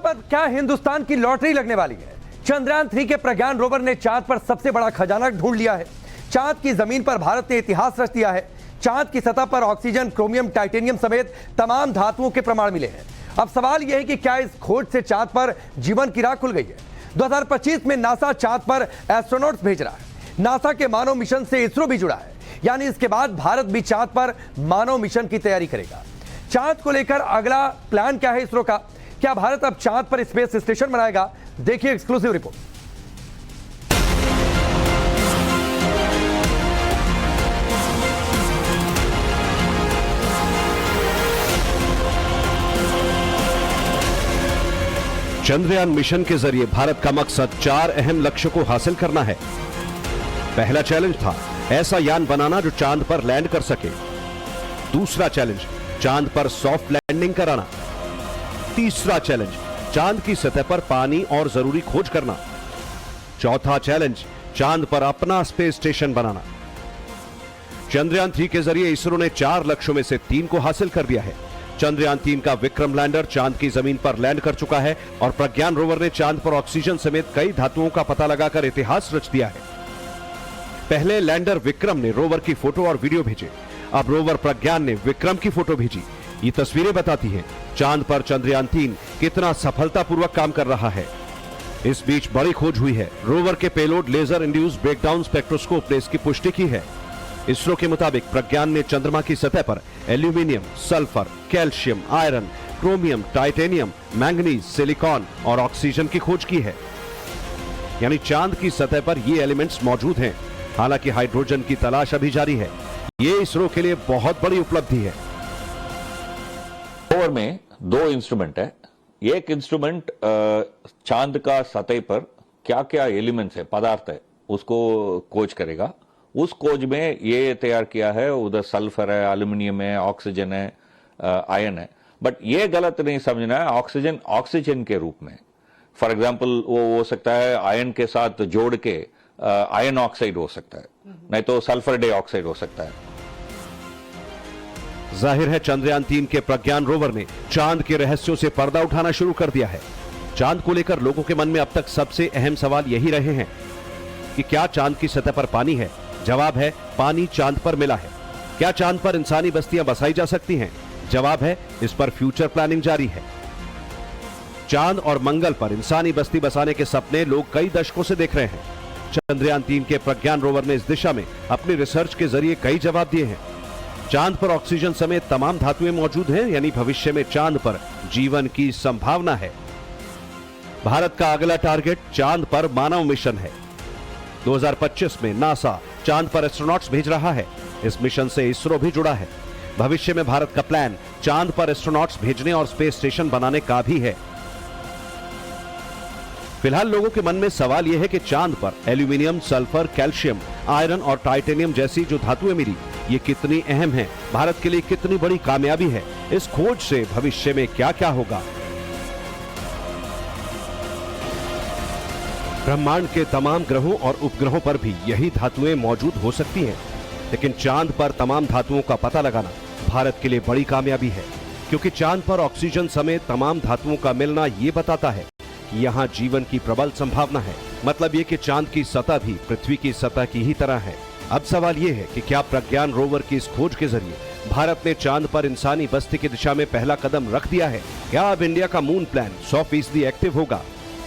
पर क्या हिंदुस्तान की लॉटरी लगने वाली है? चंद्रयान 3 के प्रज्ञान रोवर ने चांद पर सबसे बड़ा खजाना ढूंढ लिया है। चांद की जमीन पर भारत ने इतिहास रच दिया है। चांद की सतह पर ऑक्सीजन, क्रोमियम, टाइटेनियम समेत तमाम धातुओं के प्रमाण मिले हैं। अब सवाल यह है कि क्या इस खोज से चांद पर जीवन की राह खुल गई है? 2025 में नासा चांद पर एस्ट्रोनॉट्स भेज रहा है। नासा के मानव मिशन से इसरो भी जुड़ा है, यानी इसके बाद भारत भी चांद पर मानव मिशन की तैयारी करेगा। चांद को लेकर अगला प्लान क्या है इसरो का? क्या भारत अब चांद पर स्पेस स्टेशन बनाएगा? देखिए एक्सक्लूसिव रिपोर्ट। चंद्रयान मिशन के जरिए भारत का मकसद 4 अहम लक्ष्यों को हासिल करना है। पहला चैलेंज था ऐसा यान बनाना जो चांद पर लैंड कर सके। दूसरा चैलेंज चांद पर सॉफ्ट लैंडिंग कराना। तीसरा चैलेंज चांद की सतह पर पानी और जरूरी खोज करना। चौथा चैलेंज चांद पर अपना स्पेस स्टेशन बनाना। चंद्रयान 3 के जरिए इसरो ने 4 लक्ष्यों में से 3 को हासिल कर दिया है। चंद्रयान 3 का विक्रम लैंडर चांद की जमीन पर लैंड कर चुका है और प्रज्ञान रोवर ने चांद पर ऑक्सीजन समेत कई धातुओं का पता लगाकर इतिहास रच दिया है। पहले लैंडर विक्रम ने रोवर की फोटो और वीडियो भेजे। अब रोवर प्रज्ञान ने विक्रम की फोटो भेजी। ये तस्वीरें बताती हैं चांद पर चंद्रयान 3 कितना सफलतापूर्वक काम कर रहा है। इस बीच बड़ी खोज हुई है। रोवर के payload laser induced breakdown spectroscope ने इसकी पुष्टि की है। इसरो के मुताबिक प्रज्ञान ने चंद्रमा की सतह पर aluminium, sulphur, calcium, iron, chromium, titanium, manganese, silicon और ऑक्सीजन की खोज की है। यानी चांद की सतह पर ये एलिमेंट्स मौजूद हैं। हालांकि हाइड्रोजन की तलाश अभी जारी है। ये इसरो के लिए बहुत बड़ी उपलब्धि है। रोवर में 2 इंस्ट्रूमेंट है। एक इंस्ट्रूमेंट चांद का सतह पर क्या क्या एलिमेंट्स है, पदार्थ है, उसको खोज करेगा। उस खोज में ये तैयार किया है, उधर सल्फर है, एल्यूमिनियम है, ऑक्सीजन है, आयन है। बट ये गलत नहीं समझना है, ऑक्सीजन ऑक्सीजन के रूप में। फॉर एग्जांपल वो हो सकता है आयन के साथ जोड़ के आयन ऑक्साइड हो सकता है, नहीं तो सल्फर डाइऑक्साइड हो सकता है। जाहिर है चंद्रयान 3 के प्रज्ञान रोवर ने चांद के रहस्यों से पर्दा उठाना शुरू कर दिया है। चांद को लेकर लोगों के मन में अब तक सबसे अहम सवाल यही रहे हैं कि क्या चांद की सतह पर पानी है? जवाब है पानी चांद पर मिला है। क्या चांद पर इंसानी बस्तियां बसाई जा सकती हैं? जवाब है इस पर फ्यूचर प्लानिंग जारी है। चांद और मंगल पर इंसानी बस्ती बसाने के सपने लोग कई दशकों से देख रहे हैं। चंद्रयान 3 के प्रज्ञान रोवर ने इस दिशा में अपनी रिसर्च के जरिए कई जवाब दिए हैं। चांद पर ऑक्सीजन समेत तमाम धातुएं मौजूद हैं, यानी भविष्य में चांद पर जीवन की संभावना है। भारत का अगला टारगेट चांद पर मानव मिशन है। 2025 में नासा चांद पर एस्ट्रोनॉट्स भेज रहा है। इस मिशन से इसरो भी जुड़ा है। भविष्य में भारत का प्लान चांद पर एस्ट्रोनॉट्स भेजने और स्पेस स्टेशन बनाने का भी है। फिलहाल लोगों के मन में सवाल यह है कि चांद पर एल्यूमिनियम, सल्फर, कैल्शियम, आयरन और टाइटेनियम जैसी जो धातुएं मिली, ये कितनी अहम हैं? भारत के लिए कितनी बड़ी कामयाबी है? इस खोज से भविष्य में क्या क्या होगा? ब्रह्मांड के तमाम ग्रहों और उपग्रहों पर भी यही धातुएं मौजूद हो सकती हैं, लेकिन चांद पर तमाम धातुओं का पता लगाना भारत के लिए बड़ी कामयाबी है, क्योंकि चांद पर ऑक्सीजन समेत तमाम धातुओं का मिलना ये बताता है कि यहाँ जीवन की प्रबल संभावना है। मतलब ये कि चांद की सतह भी पृथ्वी की सतह की ही तरह है। अब सवाल ये है कि क्या प्रज्ञान रोवर की इस खोज के जरिए भारत ने चांद पर इंसानी बस्ती की दिशा में पहला कदम रख दिया है? क्या अब इंडिया का मून प्लान 100% एक्टिव होगा?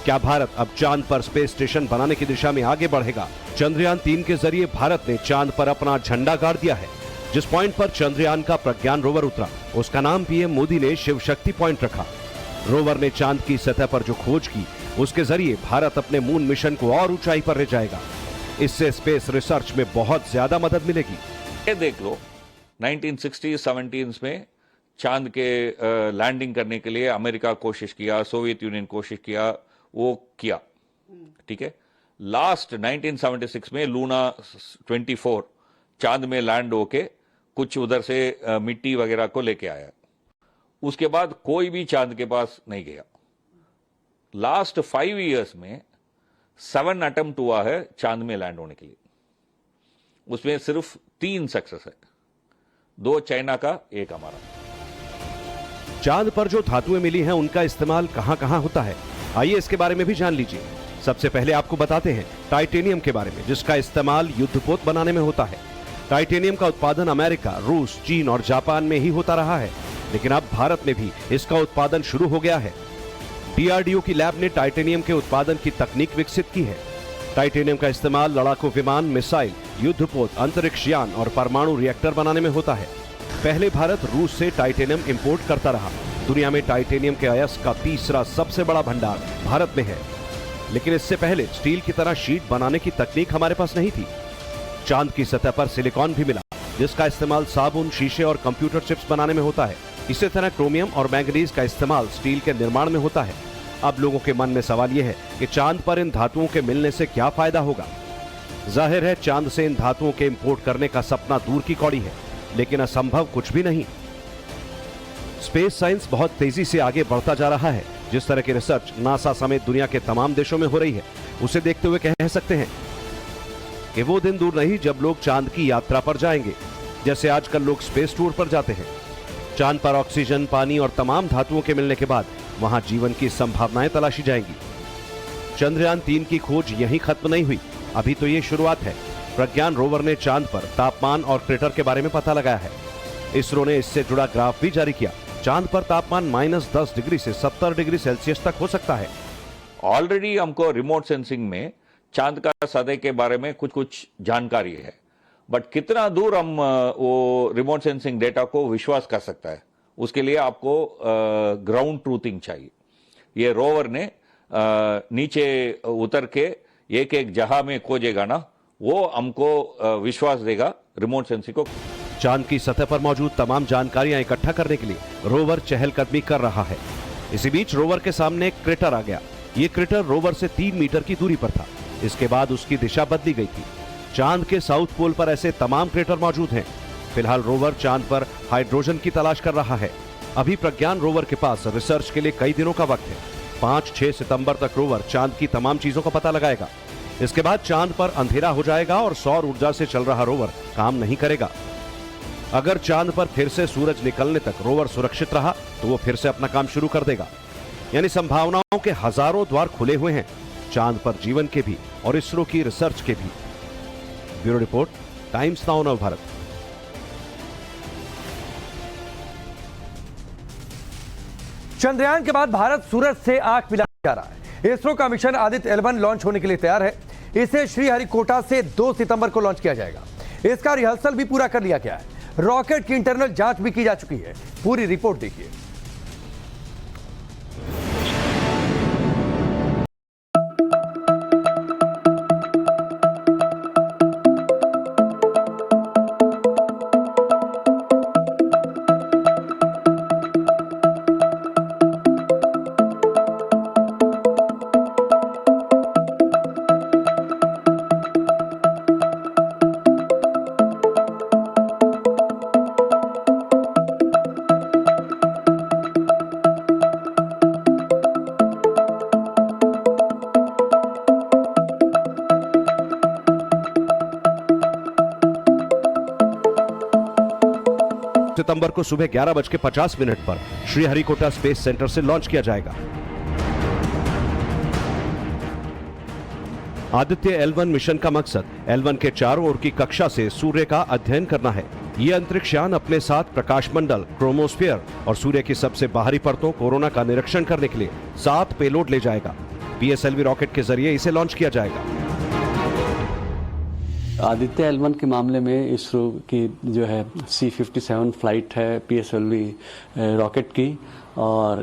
क्या भारत अब चांद पर स्पेस स्टेशन बनाने की दिशा में आगे बढ़ेगा? चंद्रयान 3 के जरिए भारत ने चांद पर अपना झंडा गाड़ दिया है। जिस पॉइंट पर चंद्रयान का प्रज्ञान रोवर उतरा, उसका नाम पीएम मोदी ने शिव शक्ति पॉइंट रखा। रोवर ने चांद की सतह पर जो खोज की, उसके जरिए भारत अपने मून मिशन को और ऊंचाई पर ले जाएगा। इससे स्पेस रिसर्च में बहुत ज्यादा मदद मिलेगी। ये देख लो, 1960s-70s में चांद के लैंडिंग करने के लिए अमेरिका कोशिश किया, सोवियत यूनियन कोशिश किया, वो किया, ठीक है। लास्ट 1976 में लूना 24 चांद में लैंड होके कुछ उधर से मिट्टी वगैरह को लेके आया। उसके बाद कोई भी चांद के पास नहीं गया। लास्ट 5 इयर्स में 7 अटेम्प्ट हुआ है चांद में लैंड होने के लिए। उसमें सिर्फ 3 सक्सेस है, 2 चाइना का, 1 हमारा। चांद पर जो धातुएं मिली हैं उनका इस्तेमाल कहां कहां होता है, आइए इसके बारे में भी जान लीजिए। सबसे पहले आपको बताते हैं टाइटेनियम के बारे में, जिसका इस्तेमाल युद्धपोत बनाने में होता है। टाइटेनियम का उत्पादन अमेरिका, रूस, चीन और जापान में ही होता रहा है, लेकिन अब भारत में भी इसका उत्पादन शुरू हो गया है। डीआरडीओ की लैब ने टाइटेनियम के उत्पादन की तकनीक विकसित की है। टाइटेनियम का इस्तेमाल लड़ाकू विमान, मिसाइल, युद्धपोत, अंतरिक्ष यान और परमाणु रिएक्टर बनाने में होता है। पहले भारत रूस से टाइटेनियम इंपोर्ट करता रहा। दुनिया में टाइटेनियम के अयस्क का तीसरा सबसे बड़ा भंडार भारत में है, लेकिन इससे पहले स्टील की तरह शीट बनाने की तकनीक हमारे पास नहीं थी। चांद की सतह पर सिलिकॉन भी मिला, जिसका इस्तेमाल साबुन, शीशे और कंप्यूटर चिप्स बनाने में होता है। इसी तरह क्रोमियम और मैंगनीज का इस्तेमाल स्टील के निर्माण में होता है। अब लोगों के मन में सवाल यह है कि चांद पर इन धातुओं के मिलने से क्या फायदा होगा। जाहिर है चांद से इन धातुओं के इंपोर्ट करने का सपना दूर की कौड़ी है, लेकिन असंभव कुछ भी नहीं। स्पेस साइंस बहुत तेजी से आगे बढ़ता जा रहा है। जिस तरह की रिसर्च नासा समेत दुनिया के तमाम देशों में हो रही है, उसे देखते हुए कह सकते हैं कि वो दिन दूर नहीं जब लोग चांद की यात्रा पर जाएंगे, जैसे आजकल लोग स्पेस टूर पर जाते हैं। चांद पर ऑक्सीजन, पानी और तमाम धातुओं के मिलने के बाद वहां जीवन की संभावनाएं तलाशी जाएंगी। चंद्रयान 3 की खोज यहीं खत्म नहीं हुई, अभी तो ये शुरुआत है। प्रज्ञान रोवर ने चांद पर तापमान और क्रेटर के बारे में पता लगाया है। इसरो ने इससे जुड़ा ग्राफ भी जारी किया। चांद पर तापमान -10 डिग्री से 70 डिग्री सेल्सियस तक हो सकता है। ऑलरेडी हमको रिमोट सेंसिंग में चांद का सतह के बारे में कुछ ये है, बट कितना दूर हम वो रिमोट सेंसिंग डेटा को विश्वास कर सकता है, उसके लिए आपको ग्राउंड ट्रूथिंग चाहिए। ये रोवर ने नीचे उतर के एक जहां में खोजेगा ना, वो हमको विश्वास देगा रिमोट सेंसिंग को। चांद की सतह पर मौजूद तमाम जानकारियां इकट्ठा करने के लिए रोवर चहलकदमी कर रहा है। इसी बीच रोवर के सामने एक क्रेटर आ गया। ये क्रेटर रोवर से 3 मीटर की दूरी पर था। इसके बाद उसकी दिशा बदली गई थी। चांद के साउथ पोल पर ऐसे तमाम क्रेटर मौजूद हैं। फिलहाल रोवर चांद पर हाइड्रोजन की तलाश कर रहा है। अभी प्रज्ञान रोवर के पास रिसर्च के लिए कई दिनों का वक्त है। 5-6 सितंबर तक रोवर चांद की तमाम चीजों का पता लगाएगा। इसके बाद चांद पर अंधेरा हो जाएगा और सौर ऊर्जा से चल रहा रोवर काम नहीं करेगा। अगर चांद पर फिर से सूरज निकलने तक रोवर सुरक्षित रहा तो वो फिर से अपना काम शुरू कर देगा। यानी संभावनाओं के हजारों द्वार खुले हुए हैं, चांद पर जीवन के भी और इसरो की रिसर्च के भी। ब्यूरो रिपोर्ट, टाइम्स नाउ नव भारत। चंद्रयान के बाद भारत सूरज से आंख मिला जा रहा है। इसरो का मिशन आदित्य L1 लॉन्च होने के लिए तैयार है। इसे श्रीहरिकोटा से 2 सितंबर को लॉन्च किया जाएगा। इसका रिहर्सल भी पूरा कर लिया गया है। रॉकेट की इंटरनल जांच भी की जा चुकी है। पूरी रिपोर्ट देखिए। सितंबर को सुबह 11:50 पर श्रीहरिकोटा स्पेस सेंटर से लॉन्च किया जाएगा। आदित्य L1 मिशन का मकसद L1 के चारों ओर की कक्षा से सूर्य का अध्ययन करना है। यह अंतरिक्ष यान अपने साथ प्रकाश मंडल, क्रोमोस्फीयर और सूर्य की सबसे बाहरी परतों कोरोना का निरीक्षण करने के लिए 7 पेलोड ले जाएगा। PSLV रॉकेट के जरिए इसे लॉन्च किया जाएगा। आदित्य L1 के मामले में इसरो की जो है C-57 फ्लाइट है PSLV रॉकेट की, और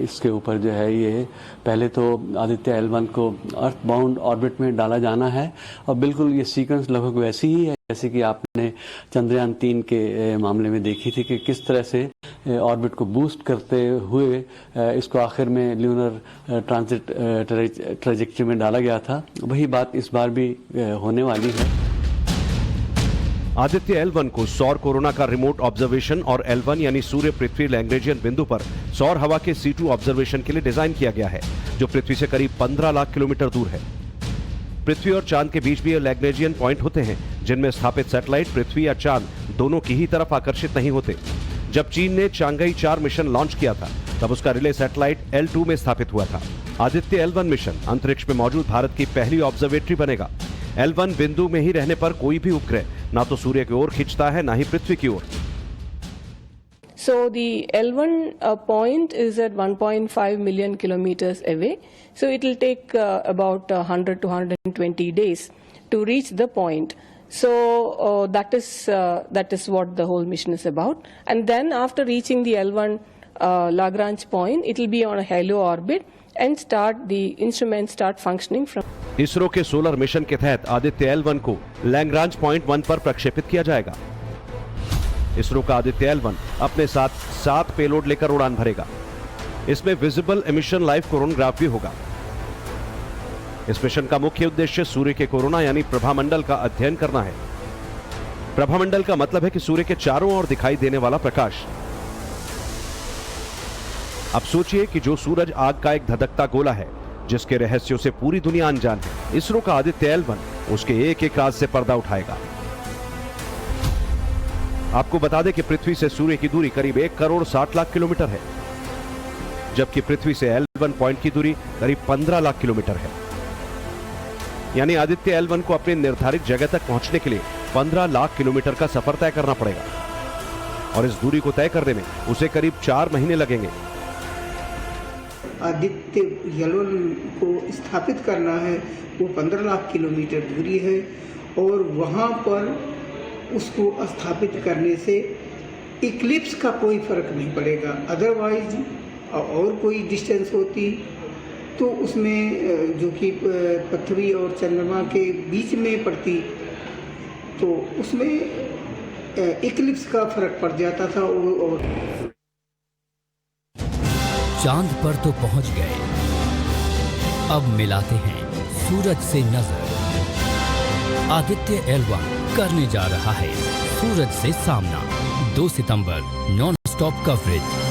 इसके ऊपर जो है ये पहले तो आदित्य L1 को अर्थ बाउंड ऑर्बिट में डाला जाना है, और बिल्कुल ये सीक्वेंस लगभग वैसी ही है जैसे कि आपने चंद्रयान 3 के मामले में देखी थी कि किस तरह से ऑर्बिट को बूस्ट करते हुए इसको आखिर में ल्यूनर ट्रांजिट ट्रैजेक्टरी में डाला गया था। वही बात इस बार भी होने वाली है। आदित्य L1 को सौर कोरोना का रिमोट ऑब्जर्वेशन और L1 यानी सूर्य पृथ्वी लैग्रेंजियन बिंदु पर सौर हवा के C2 ऑब्जर्वेशन के लिए डिजाइन किया गया है, जो पृथ्वी से करीब 15 लाख किलोमीटर दूर है। पृथ्वी और चांद के बीच भी ये लैग्रेंजियन पॉइंट होते हैं, जिनमें स्थापित सैटेलाइट पृथ्वी या चांद दोनों की ही तरफ आकर्षित नहीं होते। जब चीन ने चांगई 4 मिशन लॉन्च किया था तब उसका रिले सैटेलाइट L2 में स्थापित हुआ था। आदित्य L1 मिशन अंतरिक्ष में मौजूद भारत की पहली ऑब्जर्वेटरी बनेगा। L1 बिंदु में ही रहने पर कोई भी उपग्रह ना तो सूर्य की ओर खींचता है ना ही पृथ्वी की ओर। So the L1 point is at 1.5 million kilometers away. So it will take about 100 to 120 days to reach the point. So that is what the whole mission is about. And then after reaching the L1 Lagrange point, it will be on a halo orbit and the instruments start functioning from. ISRO के solar mission के तहत Aditya L1 को Lagrange point 1 पर प्रक्षेपित किया जाएगा। इसरो का Aditya L1 अपने साथ 7 पेलोड लेकर उड़ान भरेगा। इसमें विजिबल एमिशन लाइव कोरोनोग्राफ भी होगा। इस मिशन का मुख्य उद्देश्य सूर्य के कोरोना यानी प्रभामंडल का अध्ययन करना है। प्रभामंडल का मतलब है कि सूर्य के चारों ओर दिखाई देने वाला प्रकाश। अब सोचिए कि जो सूरज आग का एक धधकता गोला है जिसके रहस्यों से पूरी दुनिया अनजान है, इसरो का आदित्य L1 उसके एक एक राज से पर्दा उठाएगा। आपको बता दें कि पृथ्वी से सूर्य की दूरी करीब 1 करोड़ 60 लाख किलोमीटर है, जबकि पृथ्वी से L1 पॉइंट की दूरी करीब 15 लाख किलोमीटर है। यानी आदित्य L1 को अपने निर्धारित जगह तक पहुंचने के लिए 15 लाख किलोमीटर का सफर तय करना पड़ेगा और इस दूरी को तय करने में उसे करीब 4 महीने लगेंगे। आदित्य L1 को स्थापित करना है, वो 15 लाख किलोमीटर दूरी है और वहाँ पर उसको स्थापित करने से इक्लिप्स का कोई फर्क नहीं पड़ेगा। अदरवाइज और कोई डिस्टेंस होती तो उसमें जो कि पृथ्वी और चंद्रमा के बीच में पड़ती तो उसमें इक्लिप्स का फर्क पड़ जाता था। और चांद पर तो पहुंच गए, अब मिलाते हैं सूरज से नजर। आदित्य L1 करने जा रहा है सूरज से सामना। 2 सितंबर नॉन स्टॉप कवरेज।